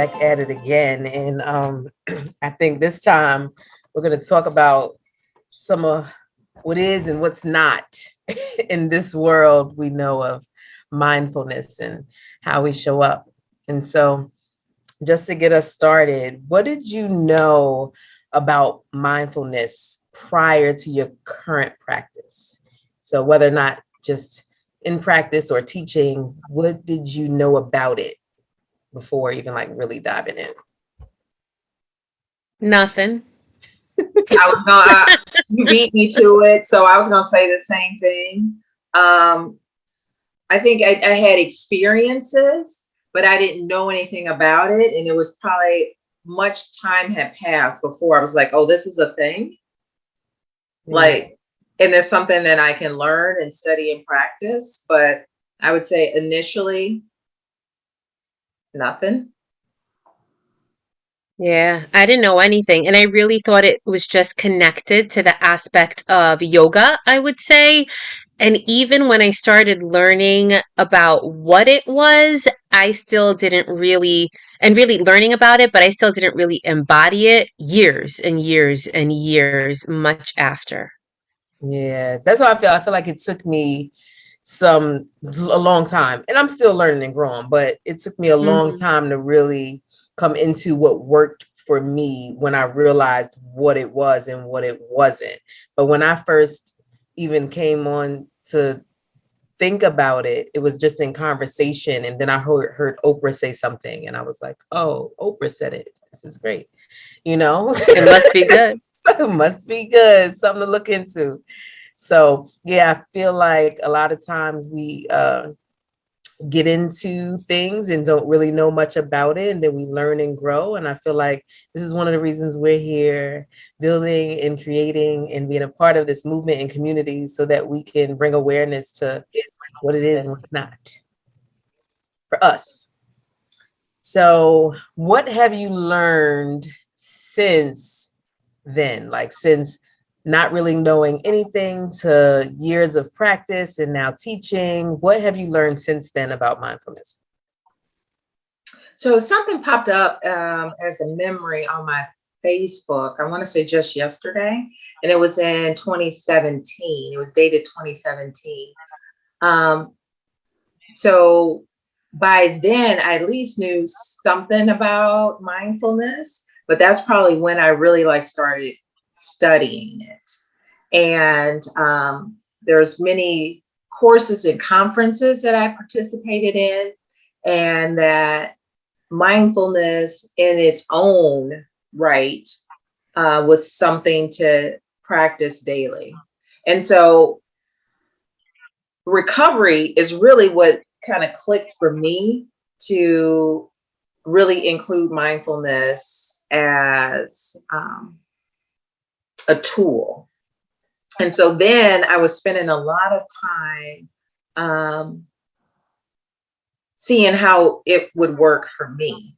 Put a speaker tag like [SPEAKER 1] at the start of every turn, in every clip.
[SPEAKER 1] back at it again. And I think this time we're going to talk about some of what is and what's not in this world we know of mindfulness and how we show up. And so, just to get us started, what did you know about mindfulness prior to your current practice? So, whether or not just in practice or teaching, what did you know about it before even like really diving in?
[SPEAKER 2] Nothing.
[SPEAKER 3] I was gonna, you beat me to it, so I was gonna say the same thing. Um, I think I had experiences, but I didn't know anything about it, and it was probably much time had passed before I was like, "Oh, this is a thing."
[SPEAKER 1] Yeah.
[SPEAKER 3] Like, and there's something that I can learn and study and practice. But I would say initially, nothing.
[SPEAKER 2] Yeah, I didn't know anything. And I really thought it was just connected to the aspect of yoga, I would say. And even when I started learning about what it was, I still didn't really, and really learning about it, but I still didn't really embody it years and years and years, much after.
[SPEAKER 1] Yeah, that's how I feel. I feel like it took me a long time, and I'm still learning and growing, but it took me a long
[SPEAKER 2] Hmm.
[SPEAKER 1] time to really come into what worked for me when I realized what it was and what it wasn't. But when I first even came on to think about it, it was just in conversation, and then I heard Oprah say something, and I was like, "Oh, Oprah said it. This is great." You know,
[SPEAKER 2] It must be good.
[SPEAKER 1] it must be good, something to look into. So yeah, I feel like a lot of times we get into things and don't really know much about it, and then we learn and grow. And I feel like this is one of the reasons we're here, building and creating and being a part of this movement and community, so that we can bring awareness to what it is and what's not for us. So, what have you learned since then? Like, since not really knowing anything to years of practice and now teaching, what have you learned since then about mindfulness?
[SPEAKER 3] So something popped up as a memory on my Facebook. I want to say just yesterday, and it was in 2017. It was dated 2017. Um, so by then, I at least knew something about mindfulness, but that's probably when I really like started studying it. And there's many courses and conferences that I participated in, and that mindfulness in its own right was something to practice daily. And so recovery is really what kind of clicked for me to really include mindfulness as a tool. And so then I was spending a lot of time um, seeing how it would work for me.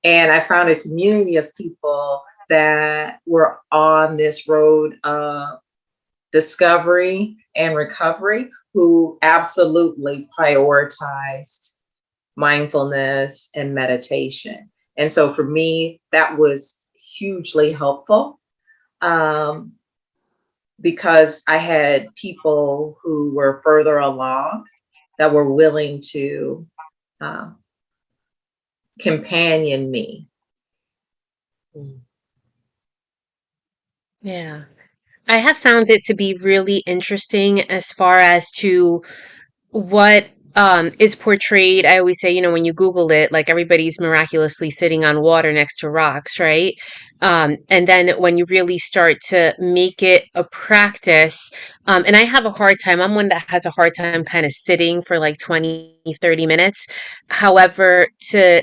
[SPEAKER 3] And I found a community of people that were on this road of discovery and recovery who absolutely prioritized mindfulness and meditation. And so for me, that was hugely helpful um, because I had people who were further along that were willing to uh, companion me.
[SPEAKER 1] Mm.
[SPEAKER 2] Yeah. I have found it to be really interesting as far as to what is portrayed. I always say, when you Google it, like everybody's miraculously sitting on water next to rocks, right? And then when you really start to make it a practice, and I have a hard time, I'm one that has a hard time kind of sitting for like 20, 30 minutes. However, to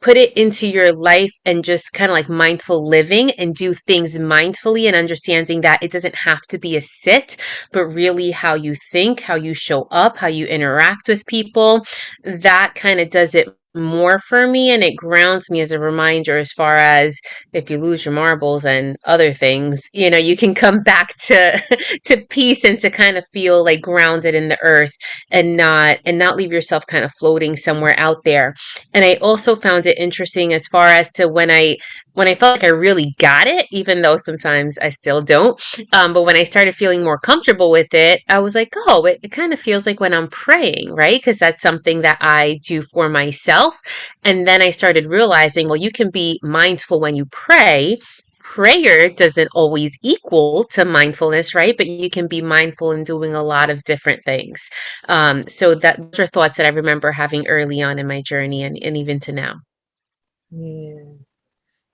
[SPEAKER 2] put it into your life and just kind of like mindful living and do things mindfully and understanding that it doesn't have to be a sit, but really how you think, how you show up, how you interact with people, that kind of does it more for me, and it grounds me as a reminder as far as if you lose your marbles and other things, you can come back to to peace and to kind of feel like grounded in the earth and not leave yourself kind of floating somewhere out there. And I also found it interesting as far as to when I felt like I really got it, even though sometimes I still don't. But when I started feeling more comfortable with it, I was like, oh, it kind of feels like when I'm praying, right? Because that's something that I do for myself. And then I started realizing, well, you can be mindful when you pray. Prayer doesn't always equal to mindfulness, right? But you can be mindful in doing a lot of different things. So those are thoughts that I remember having early on in my journey and even to now.
[SPEAKER 1] Yeah.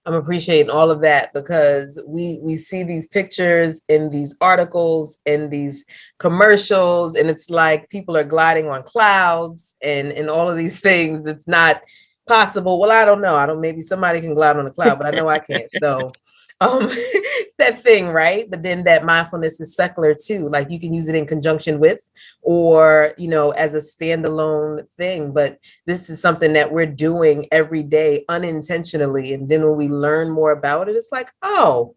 [SPEAKER 1] I'm appreciating all of that because we see these pictures in these articles in these commercials, and it's like people are gliding on clouds and all of these things. It's not possible. Well, I don't know. I don't. Maybe somebody can glide on a cloud, but I know I can't. So, it's that thing, right? But then that mindfulness is secular too. Like you can use it in conjunction with, or as a standalone thing. But this is something that we're doing every day unintentionally. And then when we learn more about it, it's like, oh,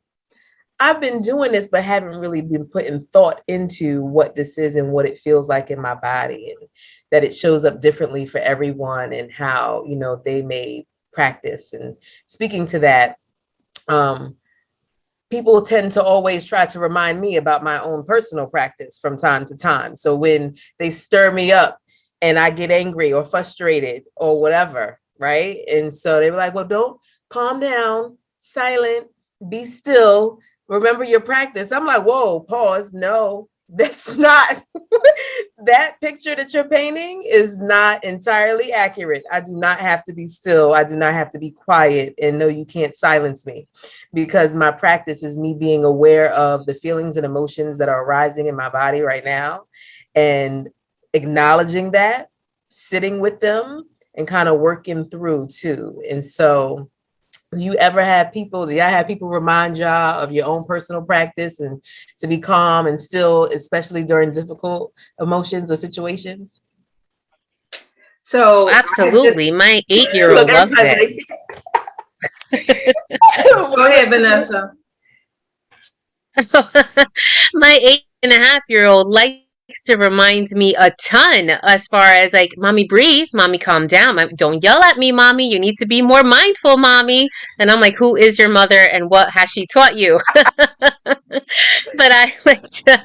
[SPEAKER 1] I've been doing this, but haven't really been putting thought into what this is and what it feels like in my body, and that it shows up differently for everyone and how, they may practice. And speaking to that, people tend to always try to remind me about my own personal practice from time to time. So when they stir me up and I get angry or frustrated or whatever, right? And so they were like, well, don't, calm down, silent, be still, remember your practice. I'm like, whoa, pause. No, that's not that picture that you're painting is not entirely accurate. I do not have to be still. I do not have to be quiet. And no, you can't silence me, because my practice is me being aware of the feelings and emotions that are arising in my body right now and acknowledging that, sitting with them, and kind of working through too. And so do y'all have people remind y'all of your own personal practice and to be calm and still, especially during difficult emotions or situations?
[SPEAKER 3] So I have just
[SPEAKER 2] Absolutely. My 8 year
[SPEAKER 1] Look,
[SPEAKER 2] old loves it.
[SPEAKER 1] everybody's
[SPEAKER 3] go ahead, Vanessa.
[SPEAKER 2] My 8.5 year old likes to remind me a ton as far as like, mommy, breathe, mommy, calm down. Don't yell at me, mommy. You need to be more mindful, mommy. And I'm like, who is your mother and what has she taught you? But I like to,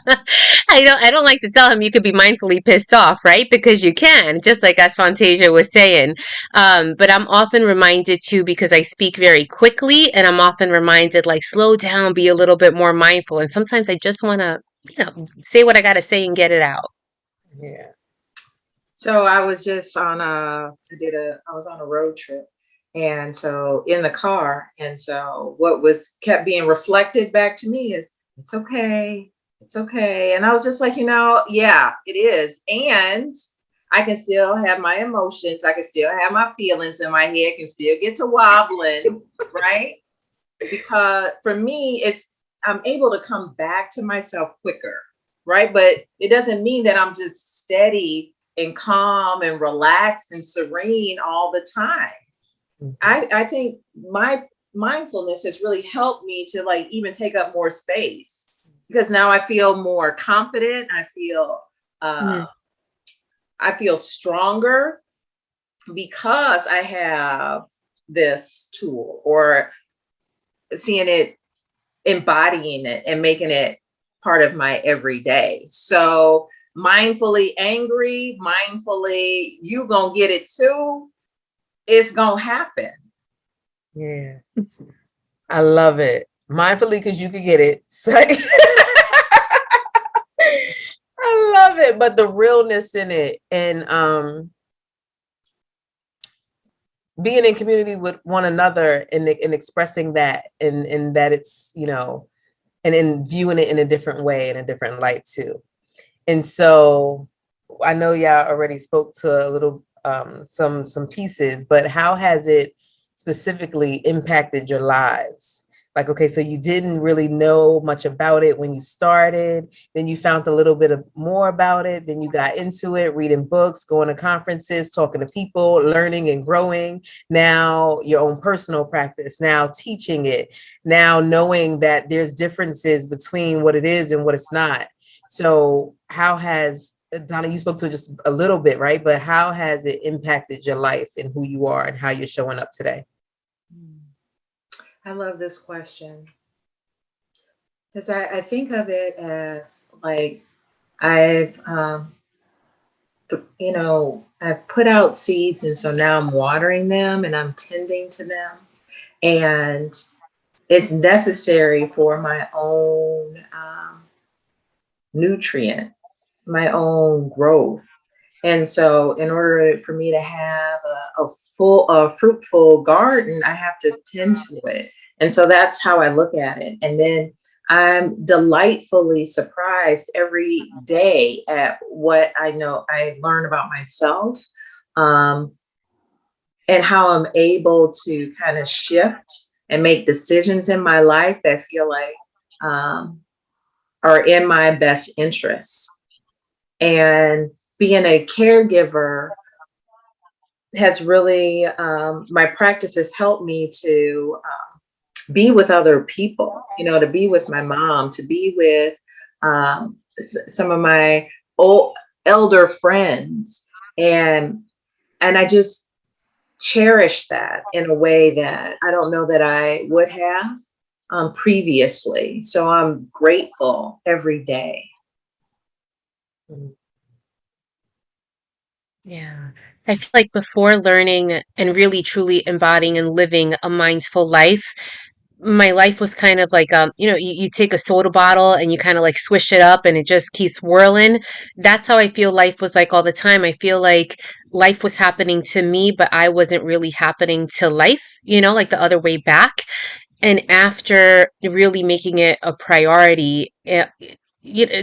[SPEAKER 2] I don't like to tell him you could be mindfully pissed off, right? Because you can, just like as Fontasia was saying. But I'm often reminded too, because I speak very quickly, and I'm often reminded like, slow down, be a little bit more mindful. And sometimes I just want to, say what I got to say and get it out.
[SPEAKER 1] Yeah.
[SPEAKER 3] So I was just I was on a road trip. And so in the car, and so what was kept being reflected back to me is it's okay. It's okay. And I was just like, yeah, it is. And I can still have my emotions. I can still have my feelings, and my head can still get to wobbling, right? Because for me, I'm able to come back to myself quicker, right? But it doesn't mean that I'm just steady and calm and relaxed and serene all the time. I think my mindfulness has really helped me to like even take up more space, because now I feel more confident.
[SPEAKER 2] Mm.
[SPEAKER 3] I feel stronger because I have this tool, or seeing it, embodying it, and making it part of my everyday. So mindfully angry, mindfully, you gonna get it too. It's gonna happen.
[SPEAKER 1] Yeah. I love it. Mindfully, because you could get it. I love it. But the realness in it, and being in community with one another, and expressing that, and that it's, and in viewing it in a different way, in a different light too. And so I know y'all already spoke to a little some pieces, but how has it specifically impacted your lives? Like, okay, so you didn't really know much about it when you started, then you found a little bit of more about it, then you got into it, reading books, going to conferences, talking to people, learning and growing. Now your own personal practice, now teaching it, now knowing that there's differences between what it is and what it's not. So how has, Donna, you spoke to it just a little bit, right? But how has it impacted your life and who you are and how you're showing up today?
[SPEAKER 3] I love this question because I think of it as like I've, I've put out seeds, and so now I'm watering them and I'm tending to them. And it's necessary for my own nutrient, my own growth. And so, in order for me to have a fruitful garden, I have to tend to it. And so that's how I look at it. And then I'm delightfully surprised every day at what I know I learn about myself, um, and how I'm able to kind of shift and make decisions in my life that feel like um, are in my best interests. And being a caregiver has really, my practice has helped me to be with other people, to be with my mom, to be with some of my old elder friends. And I just cherish that in a way that I don't know that I would have previously. So I'm grateful every day.
[SPEAKER 2] Yeah. I feel like before learning and really truly embodying and living a mindful life, my life was kind of like you take a soda bottle and you kind of like swish it up and it just keeps whirling. That's how I feel life was like all the time. I feel like life was happening to me, but I wasn't really happening to life, like the other way back. And after really making it a priority,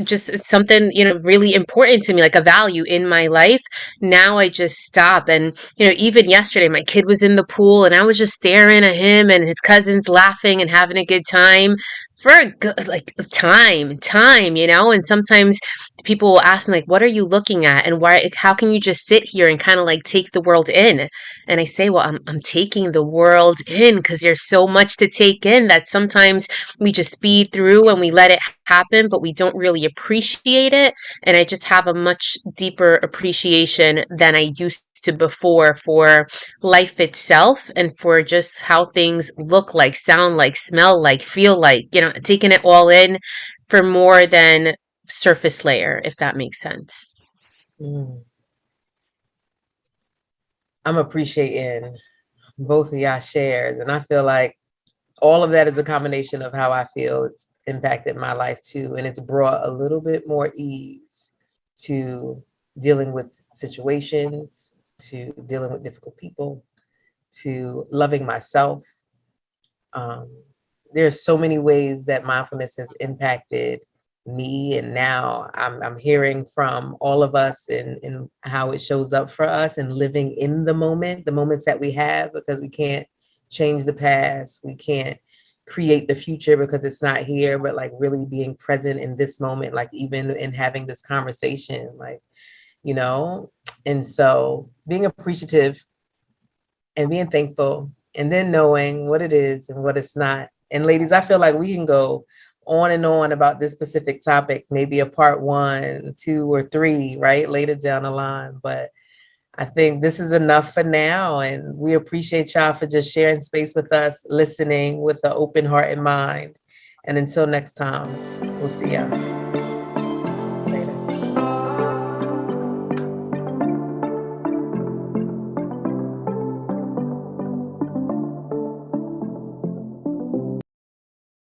[SPEAKER 2] just something, really important to me, like a value in my life. Now I just stop. And, even yesterday, my kid was in the pool and I was just staring at him and his cousins laughing and having a good time for a good, like time, and sometimes people will ask me like, what are you looking at? And why, how can you just sit here and kind of like take the world in? And I say, well, I'm taking the world in because there's so much to take in that sometimes we just speed through and we let it happen, but we don't really appreciate it. And I just have a much deeper appreciation than I used to before for life itself and for just how things look like, sound like, smell like, feel like, taking it all in for more than surface layer, if that makes sense.
[SPEAKER 1] Mm. I'm appreciating both of y'all shares. And I feel like all of that is a combination of how I feel it's impacted my life too. And it's brought a little bit more ease to dealing with situations, to dealing with difficult people, to loving myself. Um, there's so many ways that mindfulness has impacted me, and now I'm hearing from all of us and how it shows up for us and living in the moment, the moments that we have, because we can't change the past, we can't create the future because it's not here, but like really being present in this moment, like even in having this conversation, like, you know, and so being appreciative and being thankful and then knowing what it is and what it's not. And ladies, I feel like we can go on and on about this specific topic, maybe a part 1, 2, or 3, right? Later down the line. But I think this is enough for now. And we appreciate y'all for just sharing space with us, listening with an open heart and mind. And until next time, we'll see y'all.